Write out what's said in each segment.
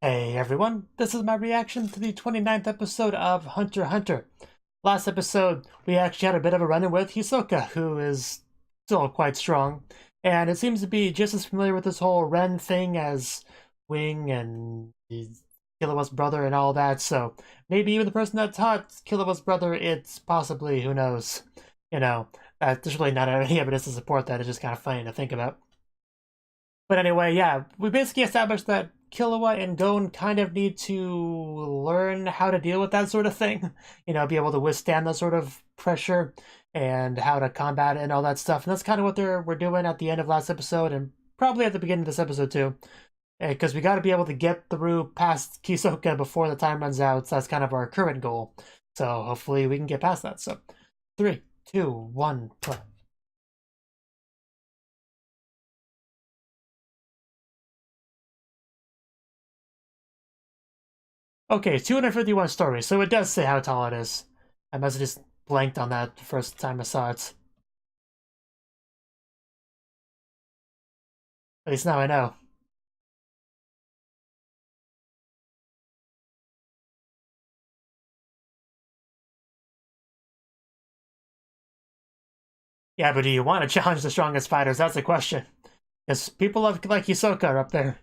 Hey everyone, this is my reaction to the 29th episode of Hunter x Hunter. Last episode, we actually had a bit of a run-in with Hisoka, who is still quite strong, and it seems to be just as familiar with this whole Ren thing as Wing and Killua's brother and all that, so maybe even the person that taught Killua's brother, it's possibly, who knows. You know, there's really not any evidence to support that, it's just kind of funny to think about. But anyway, yeah, we basically established that Killua and Gon kind of need to learn how to deal with that sort of thing. You know, be able to withstand that sort of pressure and how to combat it and all that stuff. And that's kind of what we're doing at the end of last episode and probably at the beginning of this episode too. Because we got to be able to get through past Kisoka before the time runs out. So that's kind of our current goal. So hopefully we can get past that. So 3, 2, 1, play. Okay, 251 stories, so it does say how tall it is. I must have just blanked on that the first time I saw it. At least now I know. Yeah, but do you want to challenge the strongest fighters? That's the question. Because people like Hisoka are up there.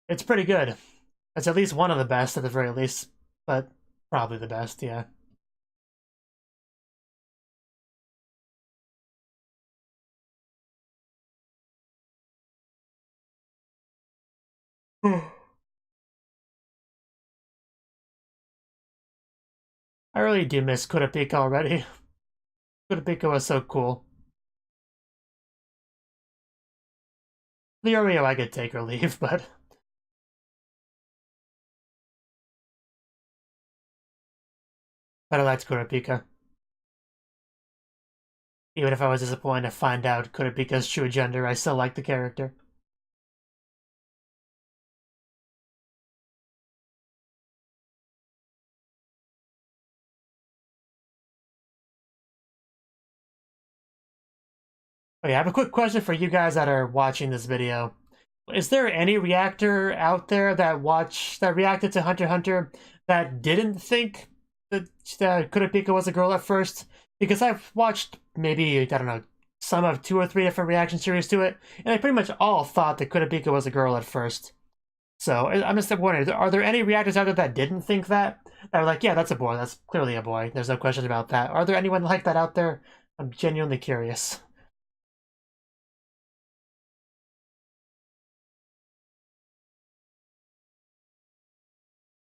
It's pretty good. It's at least one of the best at the very least, but probably the best, yeah. I really do miss Kurapika already. Kurapika was so cool. Leorio I could take or leave, but... But I liked Kurapika. Even if I was disappointed to find out Kurapika's true gender, I still like the character. Oh yeah, I have a quick question for you guys that are watching this video. Is there any reactor out there that reacted to Hunter x Hunter that didn't think that Kurapika was a girl at first? Because I've watched maybe, I don't know, some of 2 or 3 different reaction series to it, and they pretty much all thought that Kurapika was a girl at first. So I'm just wondering, are there any reactors out there that didn't think that? That were like, yeah, that's a boy, that's clearly a boy, there's no question about that. Are there anyone like that out there? I'm genuinely curious.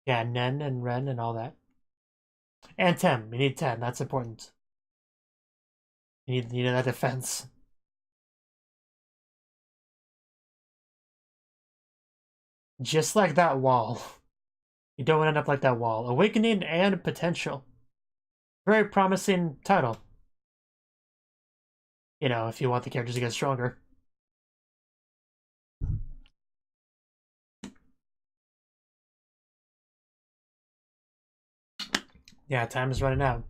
Yeah, Nen and Ren and all that. And Tem. We need 10. That's important. You need that defense. Just like that wall. You don't want to end up like that wall. Awakening and Potential. Very promising title. You know, if you want the characters to get stronger. Yeah, time is running out.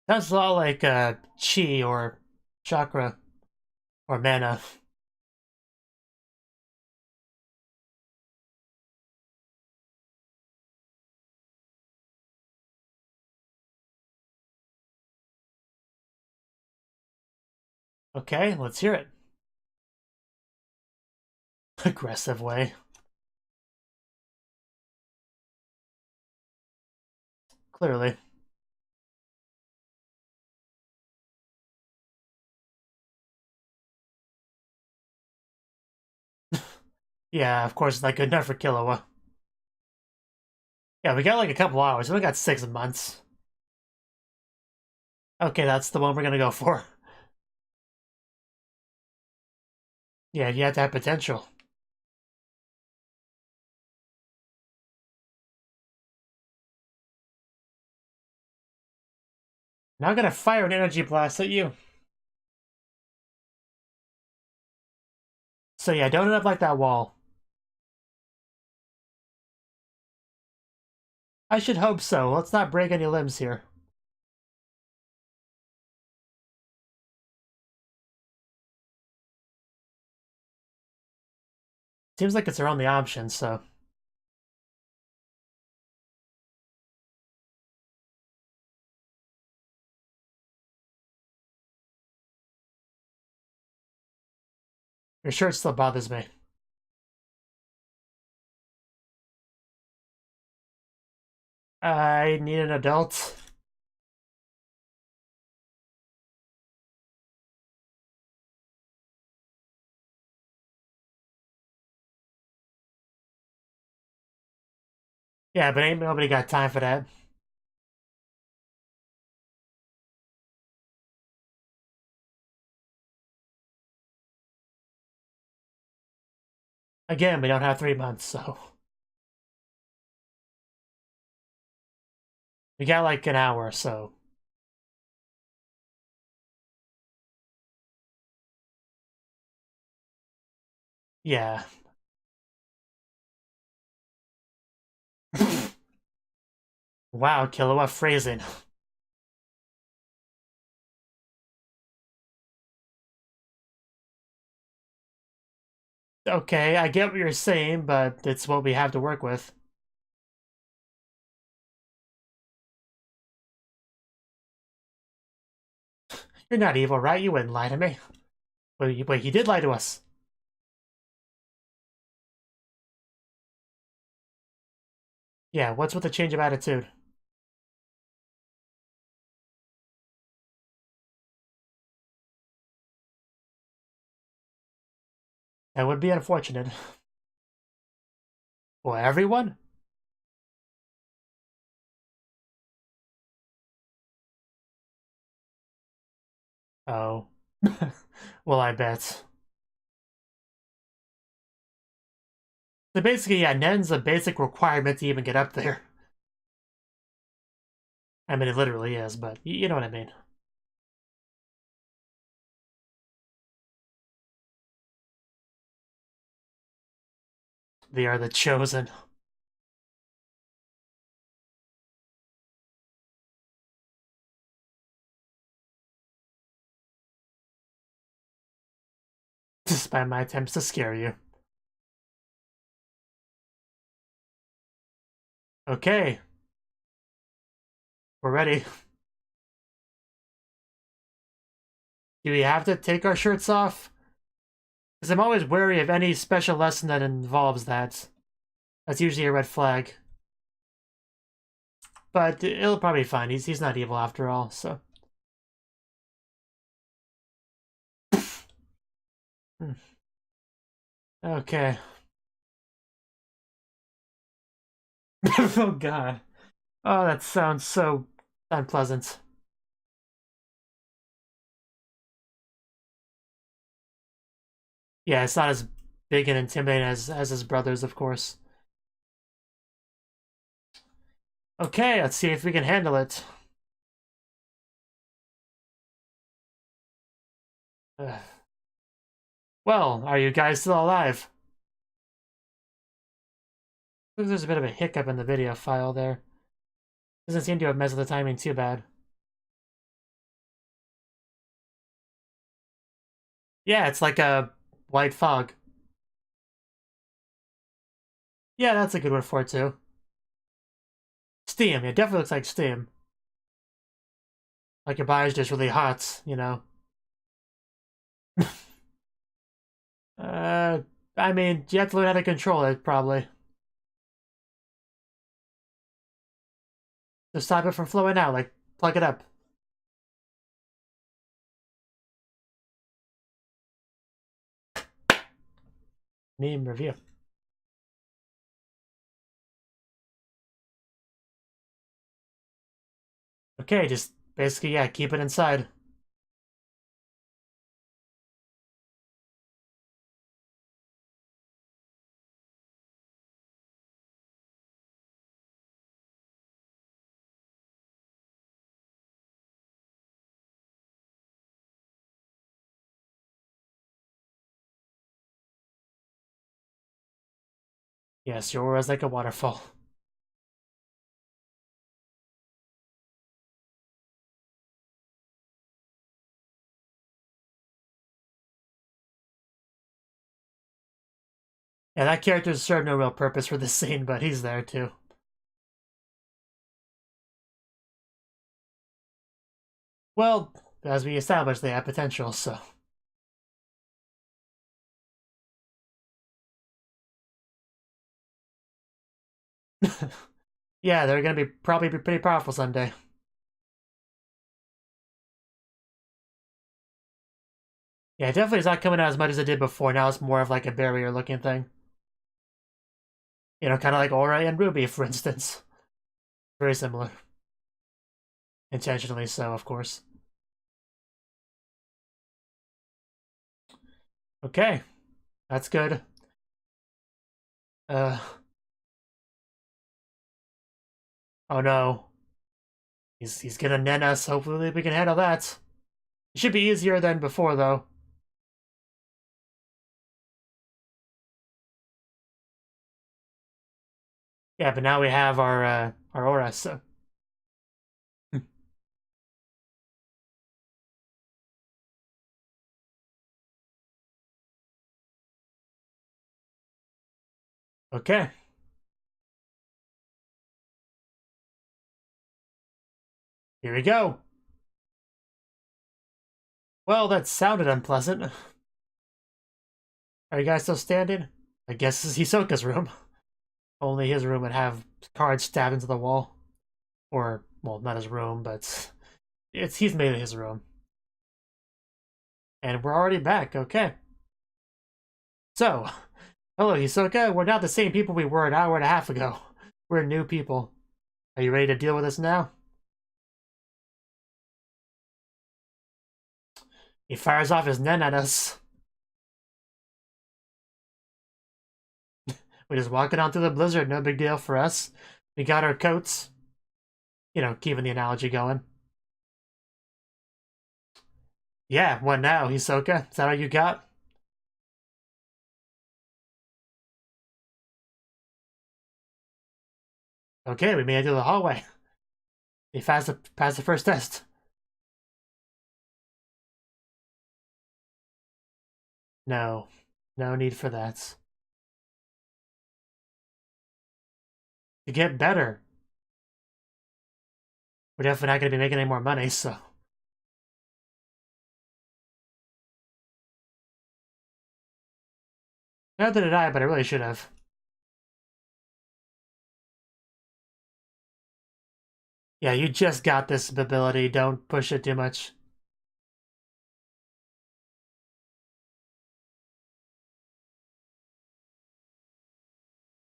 Sounds a lot like chi or chakra or mana. Okay, let's hear it. Aggressive way. Clearly. Yeah, of course, not good enough for Killua. Yeah, we got like a couple hours. We only got 6 months. Okay, that's the one we're gonna go for. Yeah, you have to have potential. Now I'm gonna fire an energy blast at you. So yeah, don't end up like that wall. I should hope so. Let's not break any limbs here. Seems like it's our only option, so... Your shirt still bothers me. I need an adult. Yeah, but ain't nobody got time for that. Again, we don't have 3 months, so... We got like an hour, so... Yeah. Wow, Killua phrasing. Okay, I get what you're saying, but it's what we have to work with. You're not evil, right? You wouldn't lie to me. Wait, he did lie to us. Yeah, what's with the change of attitude? That would be unfortunate. For everyone? Oh. Well, I bet. So basically, yeah, Nen's a basic requirement to even get up there. I mean, it literally is, but you know what I mean. They are the chosen. Despite my attempts to scare you. Okay. We're ready. Do we have to take our shirts off? Because I'm always wary of any special lesson that involves that. That's usually a red flag. But it'll probably be fine. He's not evil after all, so... Okay. Oh god. Oh, that sounds so unpleasant. Yeah, it's not as big and intimidating as his brothers, of course. Okay, let's see if we can handle it. Well, are you guys still alive? Looks there's a bit of a hiccup in the video file there. Doesn't seem to have messed with the timing too bad. Yeah, it's like a white fog. Yeah, that's a good word for it too. Steam, it definitely looks like steam. Like your body's just really hot, you know. Uh, I mean, you have to learn how to control it, probably. To stop it from flowing out, like, plug it up. Meme review. Okay, just basically, yeah, keep it inside. Yes, your aura is like a waterfall. Yeah, that character served no real purpose for this scene, but he's there too. Well, as we established, they have potential, so. Yeah, they're gonna probably be pretty powerful someday. Yeah, definitely it's not coming out as much as it did before. Now it's more of like a barrier looking thing. You know, kind of like Aura and Ruby, for instance. Very similar. Intentionally so, of course. Okay, that's good. Uh, oh no. He's gonna net us. Hopefully we can handle that. It should be easier than before, though. Yeah, but now we have our aura, so. Okay. Here we go. Well, that sounded unpleasant. Are you guys still standing? I guess this is Hisoka's room. Only his room would have cards stabbed into the wall. Or, well, not his room, but he's made it his room. And we're already back, okay. So, hello Hisoka, we're not the same people we were an hour and a half ago. We're new people. Are you ready to deal with us now? He fires off his nen at us. We're just walking on through the blizzard, no big deal for us. We got our coats. You know, keeping the analogy going. Yeah, what now, Hisoka? Is that all you got? Okay, we made it to the hallway. He passed the first test. No. No need for that. To get better. We're definitely not going to be making any more money, so. Neither did I, but I really should have. Yeah, you just got this ability. Don't push it too much.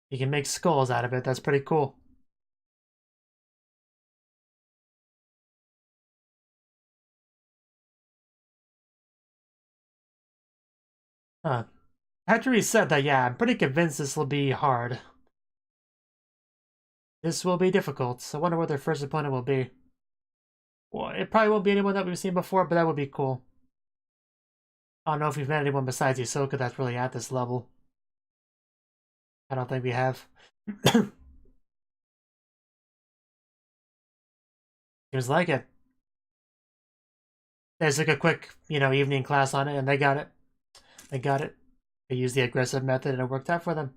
You can make skulls out of it. That's pretty cool. Huh. After he said that, yeah, I'm pretty convinced this will be hard. This will be difficult. I wonder what their first opponent will be. Well, it probably won't be anyone that we've seen before, but that would be cool. I don't know if we've met anyone besides Hisoka that's really at this level. I don't think we have. Seems like it. They took a quick, evening class on it, and they got it. They got it. They used the aggressive method, and it worked out for them.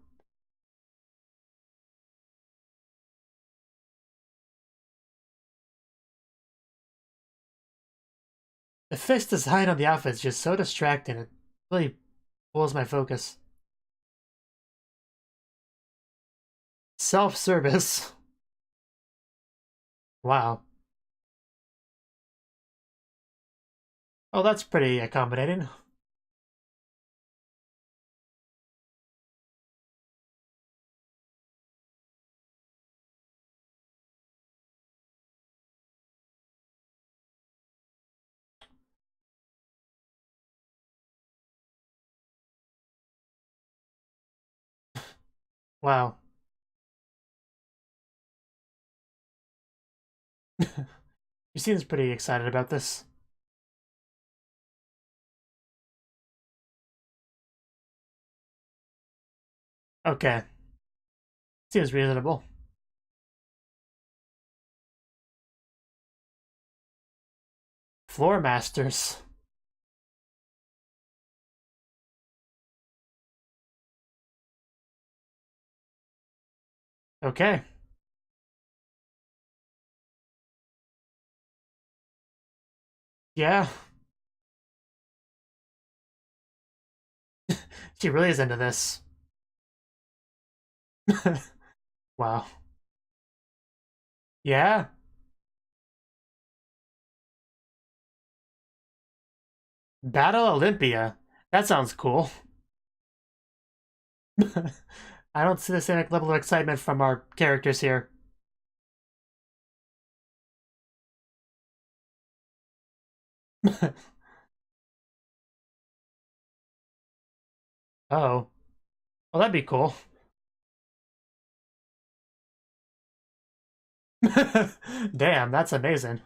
The fist design on the outfit is just so distracting. It really pulls my focus. Self-service. Wow. Oh, that's pretty accommodating. Wow. He seems pretty excited about this. Okay. Seems reasonable. Floor masters. Okay. Yeah. She really is into this. Wow. Yeah. Battle Olympia. That sounds cool. I don't see the same level of excitement from our characters here. Oh. Well, that'd be cool. Damn, that's amazing.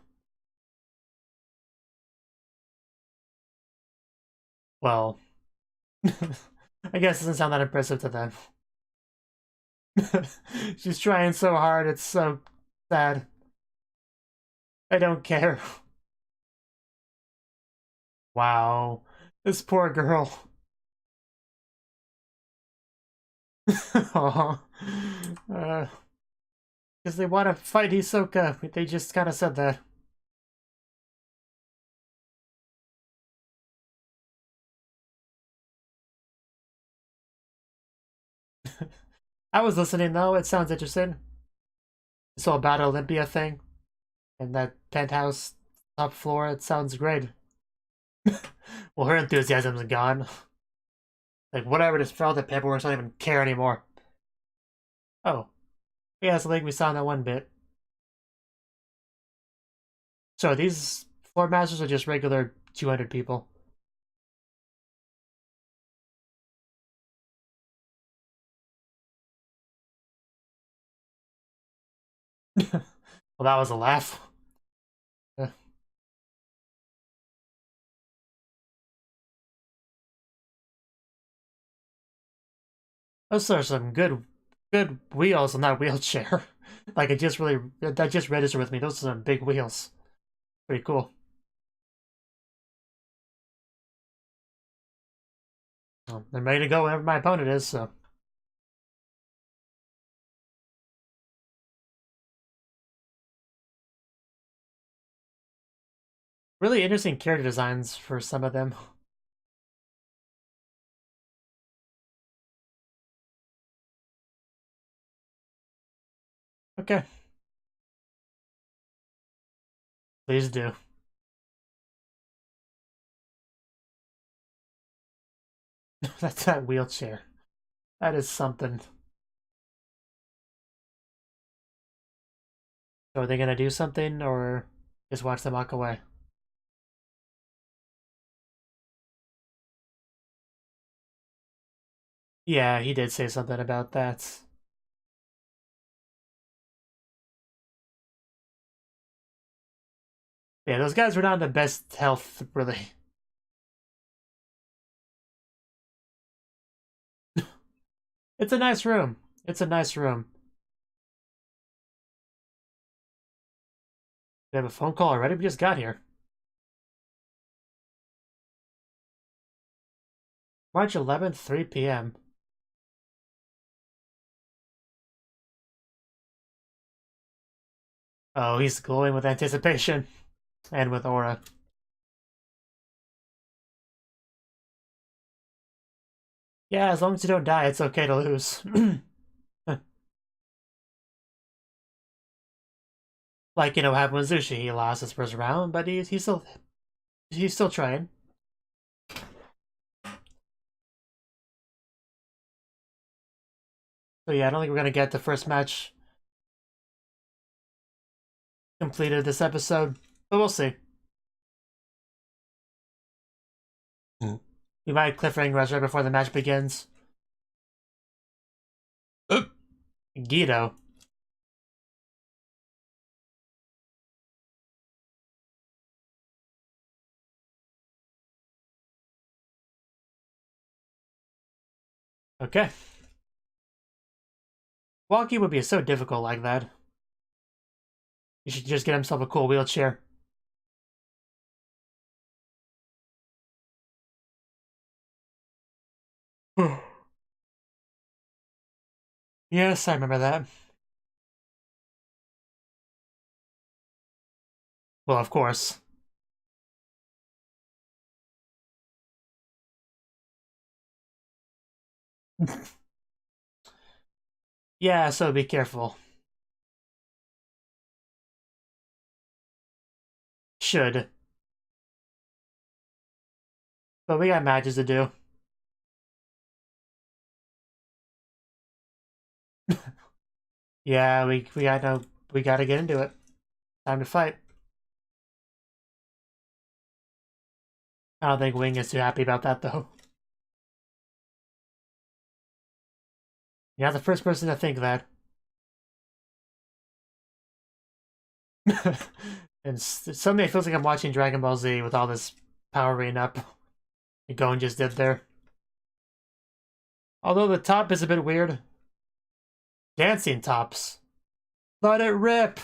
Well, I guess it doesn't sound that impressive to them. She's trying so hard, it's so sad. I don't care. Wow. This poor girl. Aw. Because they want to fight Hisoka. They just kind of said that. I was listening though. It sounds interesting. This whole Battle Olympia thing and that penthouse top floor. It sounds great. Well, her enthusiasm's gone. Like whatever, just fill out the paperwork. So I don't even care anymore. Oh, yeah, it's like we saw in that one bit. So these floor masters are just regular 200 people. Well, that was a laugh. Those are some good wheels on that wheelchair. Like it just really that just registered with me. Those are some big wheels. Pretty cool. Well, I'm ready to go whenever my opponent is. So really interesting character designs for some of them. Okay, please do. That's that wheelchair. That is something. So are they gonna do something or just watch them walk away? Yeah, he did say something about that. Yeah, those guys were not in the best health, really. It's a nice room. It's a nice room. We have a phone call already? We just got here. March 11th, 3 p.m. Oh, he's glowing with anticipation and with aura. Yeah, as long as you don't die, it's okay to lose. Like, you know, happened with Zushi. He lost his first round, but he's still trying. So yeah, I don't think we're gonna get the first match completed this episode, but we'll see. Hmm. We might cliffhanger us right before the match begins. Guido. Okay. Walking would be so difficult like that. He should just get himself a cool wheelchair. Yes, I remember that. Well, of course. Yeah, so be careful. Should. But we got matches to do. Yeah, we gotta get into it. Time to fight. I don't think Wing is too happy about that though. You're not the first person to think that. And suddenly it feels like I'm watching Dragon Ball Z with all this powering up Gon just did there. Although the top is a bit weird. Dancing tops. Let it rip!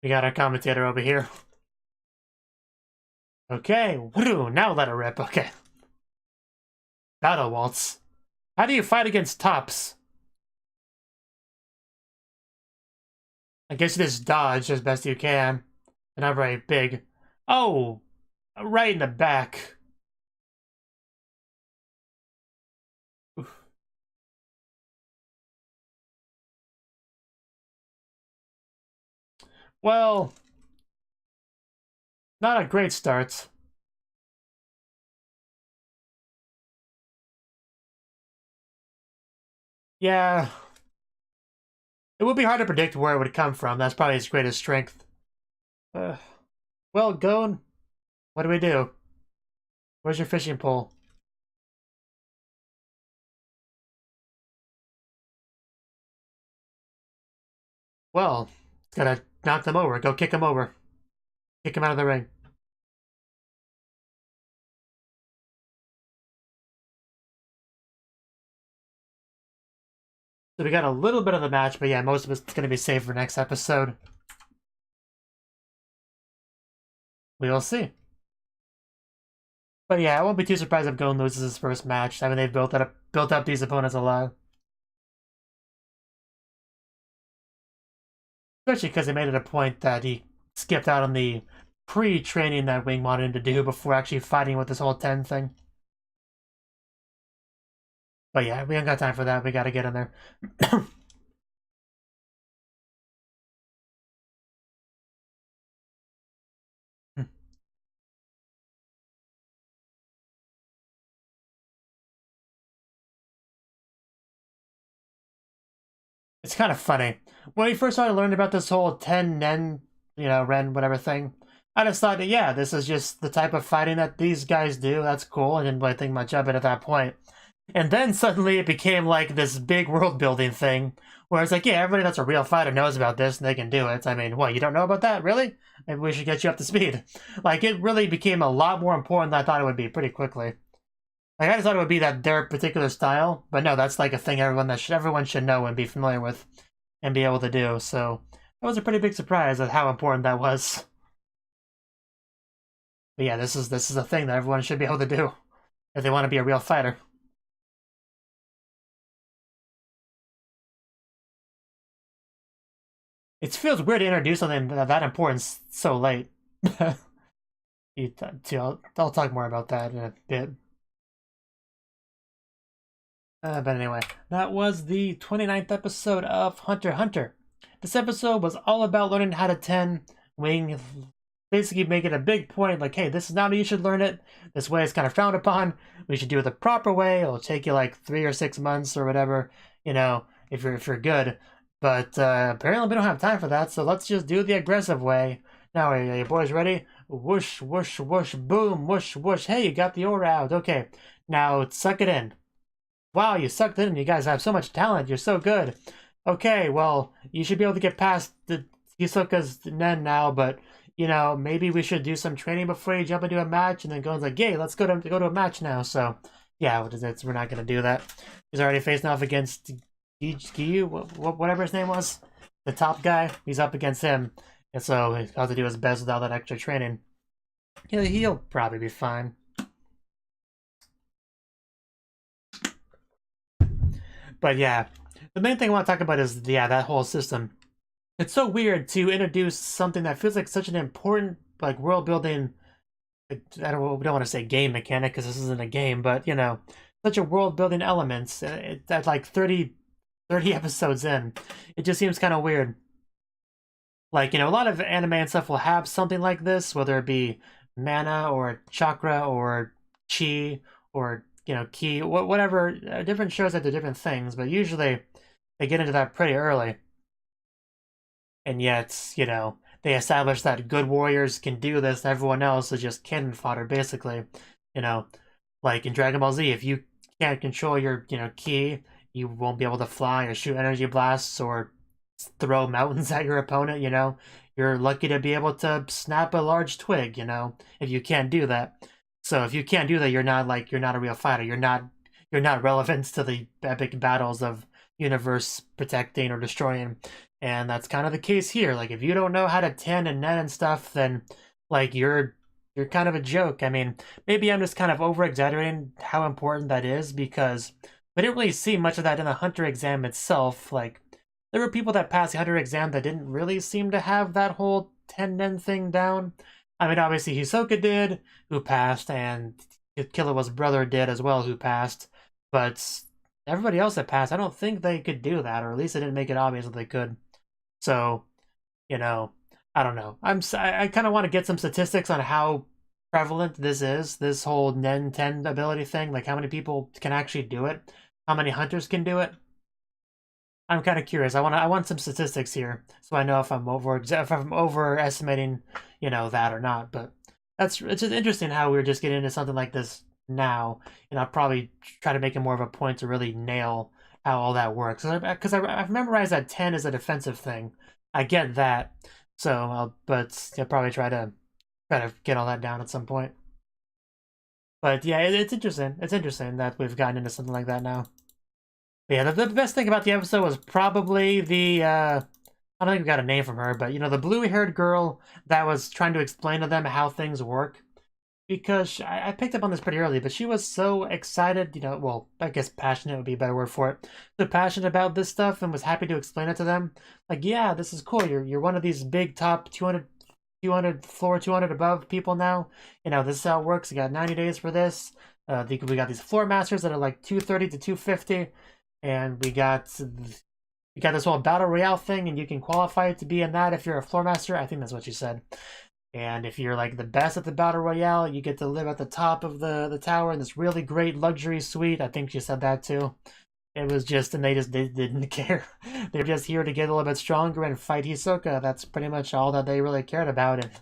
We got our commentator over here. Okay, now let it rip, okay. Battle Waltz. How do you fight against tops? I guess you just dodge as best you can. They're not very big. Oh! Right in the back. Oof. Well... Not a great start. Yeah. It would be hard to predict where it would come from. That's probably his greatest strength. Well, Gon, what do we do? Where's your fishing pole? Well, it's gotta knock them over. Go kick them over. Kick him out of the ring. So we got a little bit of the match, but yeah, most of it's going to be saved for next episode. We will see. But yeah, I won't be too surprised if Gon loses his first match. I mean, they've built up these opponents a lot. Especially because they made it a point that he skipped out on the pre-training that Wing wanted him to do before actually fighting with this whole 10 thing. But yeah, we ain't got time for that. We gotta get in there. It's kind of funny. When we first started learning about this whole 10 Nen, Ren, whatever thing, I just thought, yeah, this is just the type of fighting that these guys do. That's cool. I didn't really think much of it at that point. And then suddenly it became like this big world building thing where it's like, yeah, everybody that's a real fighter knows about this and they can do it. I mean, what, you don't know about that? Really? Maybe we should get you up to speed. Like, it really became a lot more important than I thought it would be pretty quickly. Like, I just thought it would be that their particular style, but no, that's like a thing everyone should know and be familiar with and be able to do. So that was a pretty big surprise at how important that was. But yeah, this is a thing that everyone should be able to do if they want to be a real fighter. It feels weird to introduce something that important so late. I'll talk more about that in a bit. But anyway, that was the 29th episode of Hunter x Hunter. This episode was all about learning how to 10. Wing basically making a big point, like, hey, this is not how you should learn it. This way is kind of frowned upon. We should do it the proper way. It'll take you like 3 or 6 months or whatever, if you're good. But apparently we don't have time for that, so let's just do the aggressive way. Now, are you boys ready? Whoosh, whoosh, whoosh, boom, whoosh, whoosh. Hey, you got the aura out. Okay, now suck it in. Wow, you sucked it in. You guys have so much talent. You're so good. Okay, well, you should be able to get past the Hisoka's Nen now, but you know, maybe we should do some training before you jump into a match. And then Gon's like, yay, let's go to a match now. So yeah, we're not gonna do that. He's already facing off against Kyuu, whatever his name was, the top guy. He's up against him, and so he'll have to do his best without that extra training. He'll probably be fine. But yeah, the main thing I want to talk about is that whole system. It's so weird to introduce something that feels like such an important like world building. We don't want to say game mechanic because this isn't a game, but you know, such a world building elements at like 30 episodes in. It just seems kind of weird. Like, you know, a lot of anime and stuff will have something like this, whether it be mana or chakra or chi or, you know, ki, whatever. Different shows have the different things, but usually they get into that pretty early. And yet, you know, they establish that good warriors can do this, everyone else is just cannon fodder, basically. You know, like in Dragon Ball Z, if you can't control your, you know, ki, you won't be able to fly or shoot energy blasts or throw mountains at your opponent, you know. You're lucky to be able to snap a large twig, you know, if you can't do that. So if you can't do that, you're not a real fighter. You're not relevant to the epic battles of universe protecting or destroying. And that's kind of the case here. Like, if you don't know how to ten and net and stuff, then like you're kind of a joke. I mean, maybe I'm just kind of over exaggerating how important that is, because we didn't really see much of that in the Hunter exam itself. Like, there were people that passed the Hunter exam that didn't really seem to have that whole 10-nen thing down. I mean, obviously Hisoka did, who passed, and Killua's brother did as well, who passed. But everybody else that passed, I don't think they could do that, or at least they didn't make it obvious that they could. So, you know, I don't know. I kind of want to get some statistics on how prevalent this is, this whole Nen 10 ability thing. Like, how many people can actually do it? How many hunters can do it? I'm kind of curious. I want some statistics here, so I know if I'm overestimating, you know, that or not. But it's just interesting how we're just getting into something like this now, and I'll probably try to make it more of a point to really nail how all that works. Because I've memorized that 10 is a defensive thing. I get that. So but I'll probably try to get all that down at some point. But yeah, it's interesting. It's interesting that we've gotten into something like that now. But yeah, the best thing about the episode was probably the I don't think we got a name from her, but you know, the blue-haired girl that was trying to explain to them how things work. Because I picked up on this pretty early, but she was so excited, you know, well, I guess passionate would be a better word for it. So passionate about this stuff and was happy to explain it to them. Like, yeah, this is cool. You're one of these big top 200 floor 200 above people now. You know, this is how it works. You got 90 days for this. We got these floor masters that are like 230 to 250, and we got this whole battle royale thing, and you can qualify to be in that if you're a floor master. I think that's what she said. And if you're like the best at the battle royale, you get to live at the top of the tower in this really great luxury suite. I think she said that too. It was just, and they didn't care. They're just here to get a little bit stronger and fight Hisoka. That's pretty much all that they really cared about. And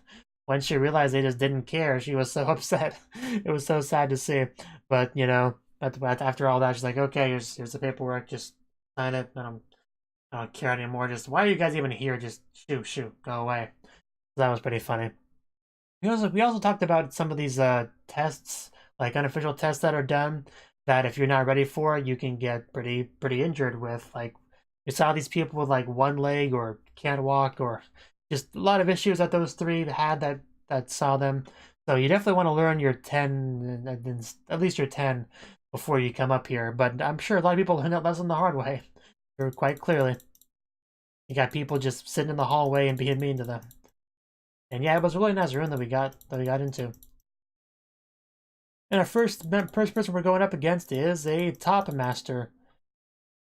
when she realized they just didn't care, she was so upset. It was so sad to see. But you know, after all that, she's like, okay, here's the paperwork. Just sign it. I don't care anymore. Just, why are you guys even here? Just shoot, go away. That was pretty funny. We also talked about some of these tests, like unofficial tests that are done, that if you're not ready for, you can get pretty injured with. Like, you saw these people with like one leg or can't walk, or just a lot of issues that those three had that saw them. So you definitely want to learn your 10, at least your 10, before you come up here. But I'm sure a lot of people learn that lesson the hard way, or quite clearly. You got people just sitting in the hallway and being mean to them. And yeah, it was a really nice room that we got into. And our first person we're going up against is a top master.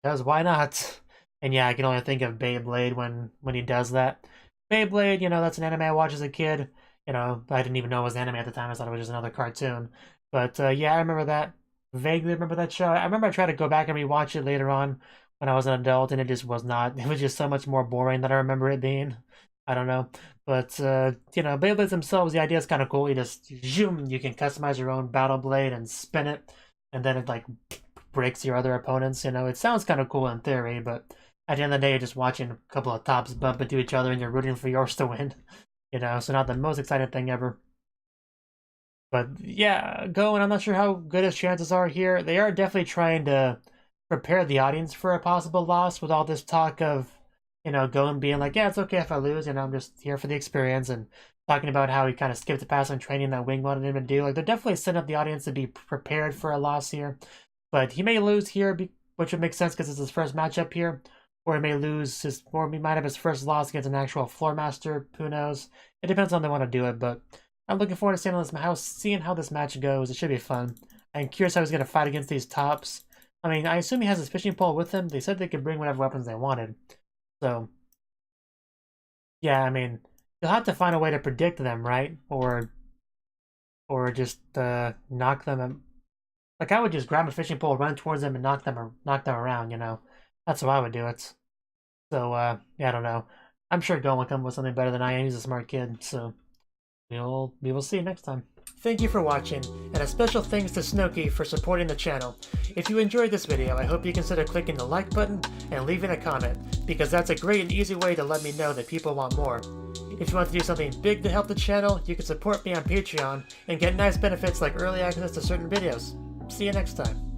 Because why not? And yeah, I can only think of Beyblade when he does that. Beyblade, you know, that's an anime I watched as a kid. You know, I didn't even know it was anime at the time. I thought it was just another cartoon. But yeah, I remember that. Vaguely remember that show. I remember I tried to go back and rewatch it later on when I was an adult, and it just was not. It was just so much more boring than I remember it being. I don't know. But, you know, Beyblades themselves, the idea is kind of cool. You just, zoom, you can customize your own battle blade and spin it, and then it, like, breaks your other opponents. You know, it sounds kind of cool in theory, but at the end of the day, you're just watching a couple of tops bump into each other and you're rooting for yours to win. you know, so not the most exciting thing ever. But yeah, Going, I'm not sure how good his chances are here. They are definitely trying to prepare the audience for a possible loss with all this talk of, you know, Going being like, yeah, it's okay if I lose, you know, I'm just here for the experience, and talking about how he kind of skipped the pass on training that Wing wanted him to do. Like, they're definitely setting up the audience to be prepared for a loss here. But he may lose here, which would make sense because it's his first matchup here. Or he may lose or he might have his first loss against an actual floor master. Who knows? It depends on how they want to do it, but I'm looking forward to seeing how this match goes. It should be fun. I'm curious how he's going to fight against these tops. I mean, I assume he has his fishing pole with him. They said they could bring whatever weapons they wanted. So, yeah, I mean, you'll have to find a way to predict them, right? Or just knock them. Like, I would just grab a fishing pole, run towards them, and knock them around, you know? That's how I would do it. So, yeah, I don't know. I'm sure Gon will come with something better than I am. He's a smart kid, so we will see next time. Thank you for watching, and a special thanks to Cnouki for supporting the channel. If you enjoyed this video, I hope you consider clicking the like button and leaving a comment, because that's a great and easy way to let me know that people want more. If you want to do something big to help the channel, you can support me on Patreon and get nice benefits like early access to certain videos. See you next time.